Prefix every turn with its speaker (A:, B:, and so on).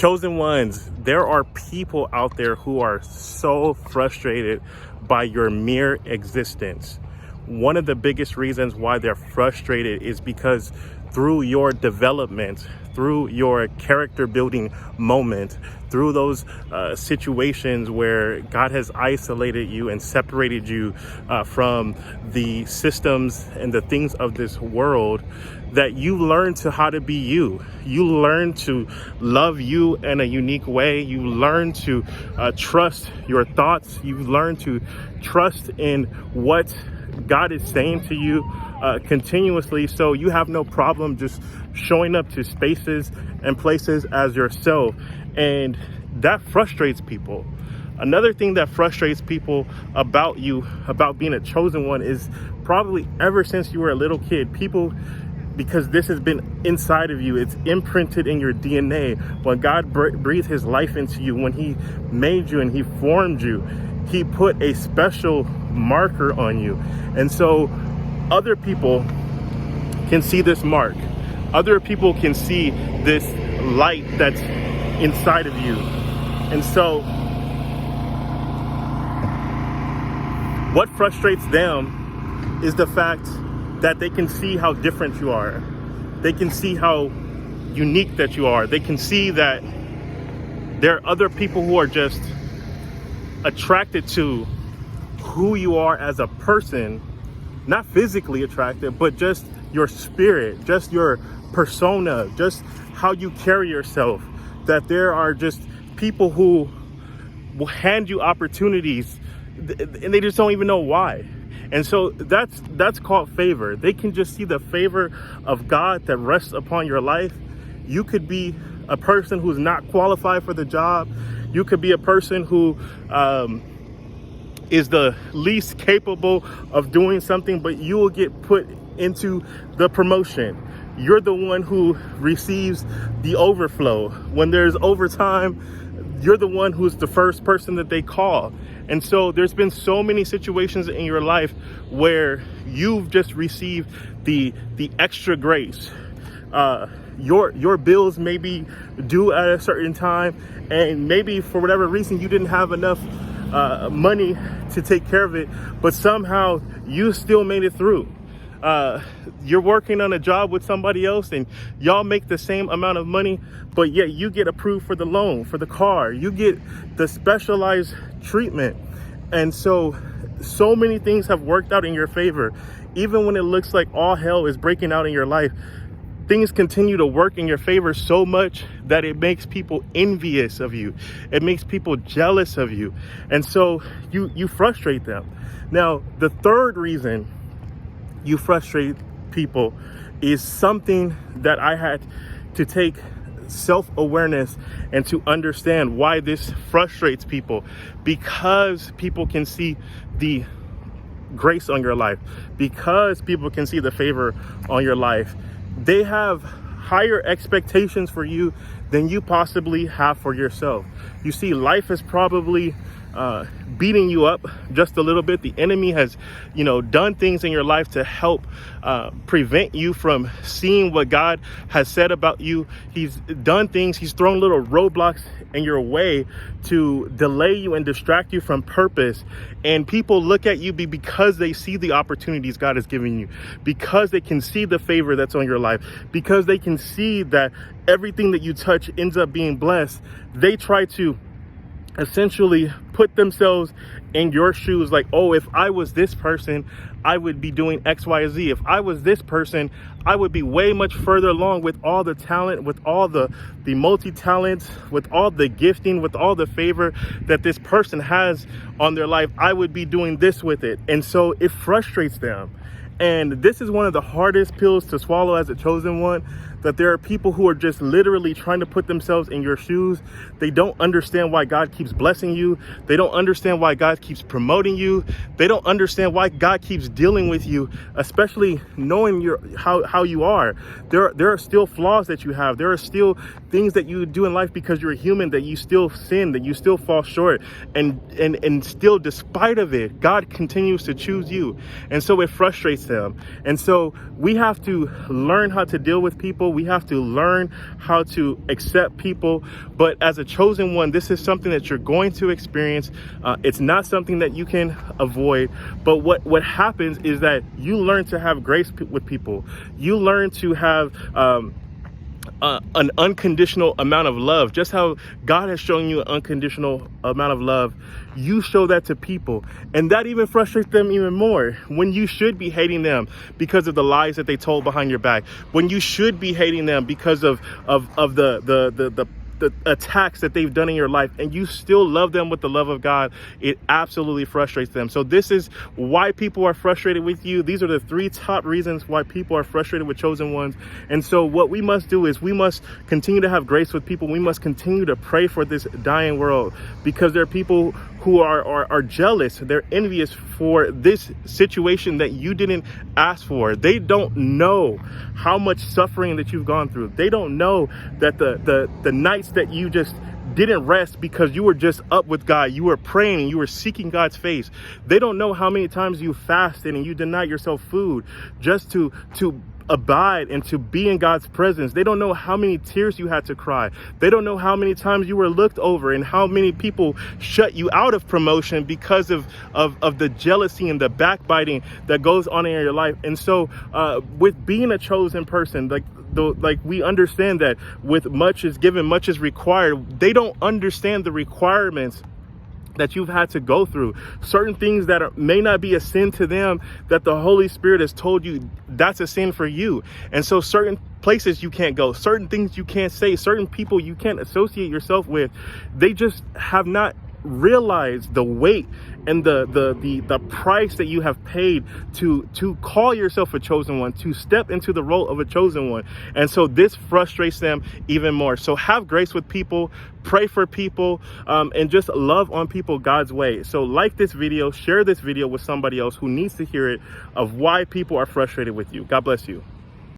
A: Chosen ones, there are people out there who are so frustrated by your mere existence. One of the biggest reasons why they're frustrated is because through your development, through your character building moment, through those situations where God has isolated you and separated you from the systems and the things of this world, that you learn to how to be you. You learn to love you in a unique way. You learn to trust your thoughts. You learn to trust in what God is saying to you continuously. So you have no problem just showing up to spaces and places as yourself. And that frustrates people. Another thing that frustrates people about you, about being a chosen one, is probably ever since you were a little kid, people, because this has been inside of you, it's imprinted in your DNA. When God breathed his life into you, when he made you and he formed you, he put a special marker on you. And so other people can see this mark. Other people can see this light that's inside of you. And so what frustrates them is the fact that they can see how different you are. They can see how unique that you are. They can see that there are other people who are just attracted to who you are as a person, not physically attracted, but just your spirit, just your persona, just how you carry yourself. That there are just people who will hand you opportunities and they just don't even know why. And so that's called favor. They can just see the favor of God that rests upon your life. You could be a person who's not qualified for the job. You could be a person who is the least capable of doing something, but you will get put into the promotion. You're the one who receives the overflow. When there's overtime, you're the one who's the first person that they call. And so there's been so many situations in your life where you've just received the extra grace. Your bills may be due at a certain time, and maybe for whatever reason you didn't have enough money to take care of it, but somehow you still made it through. You're working on a job with somebody else and y'all make the same amount of money, but yet you get approved for the loan, for the car. You get the specialized treatment. And so many things have worked out in your favor. Even when it looks like all hell is breaking out in your life, things continue to work in your favor so much that it makes people envious of you. It makes people jealous of you. And so you frustrate them. Now, the third reason you frustrate people is something that I had to take self-awareness and to understand why this frustrates people. Because people can see the grace on your life, because people can see the favor on your life, they have higher expectations for you than you possibly have for yourself. You see, life is probably beating you up just a little bit. The enemy has, done things in your life to help prevent you from seeing what God has said about you. He's done things. He's thrown little roadblocks in your way to delay you and distract you from purpose. And people look at you because they see the opportunities God has given you, because they can see the favor that's on your life, because they can see that everything that you touch ends up being blessed. They try to essentially put themselves in your shoes, like, oh, if I was this person, I would be doing X, Y, Z. If I was this person, I would be way much further along with all the talent, with all the multi-talents, with all the gifting, with all the favor that this person has on their life. I would be doing this with it. And so it frustrates them. And this is one of the hardest pills to swallow as a chosen one, that there are people who are just literally trying to put themselves in your shoes. They don't understand why God keeps blessing you. They don't understand why God keeps promoting you. They don't understand why God keeps dealing with you, especially knowing how you are. There are still flaws that you have. There are still things that you do in life because you're a human, that you still sin, that you still fall short. And still, despite of it, God continues to choose you. And so it frustrates them. And so we have to learn how to deal with people. people. We have to learn how to accept people. But as a chosen one, this is something that you're going to experience. It's not something that you can avoid. But what happens is that you learn to have grace with people. You learn to have an unconditional amount of love. Just how God has shown you an unconditional amount of love, you show that to people, and that even frustrates them even more. When you should be hating them because of the lies that they told behind your back, when you should be hating them because of the attacks that they've done in your life, and you still love them with the love of God, it absolutely frustrates them. So this is why people are frustrated with you. These are the 3 top reasons why people are frustrated with chosen ones. And so what we must do is we must continue to have grace with people. We must continue to pray for this dying world, because there are people who are jealous. They're envious for this situation that you didn't ask for. They don't know how much suffering that you've gone through. They don't know that the nights that you just didn't rest because you were just up with God, you were praying and you were seeking God's face. They don't know how many times you fasted and you denied yourself food just to abide and to be in God's presence. They don't know how many tears you had to cry. They don't know how many times you were looked over and how many people shut you out of promotion because of the jealousy and the backbiting that goes on in your life. And so with being a chosen person, like we understand that with much is given, much is required. They don't understand the requirements that you've had to go through. Certain things that may not be a sin to them, that the Holy Spirit has told you that's a sin for you. And so certain places you can't go, certain things you can't say, certain people you can't associate yourself with. They just have not realized the weight and the price that you have paid to call yourself a chosen one, to step into the role of a chosen one. And so this frustrates them even more. So have grace with people, pray for people, and just love on people God's way. So like this video, share this video with somebody else who needs to hear it, of why people are frustrated with you. God bless you.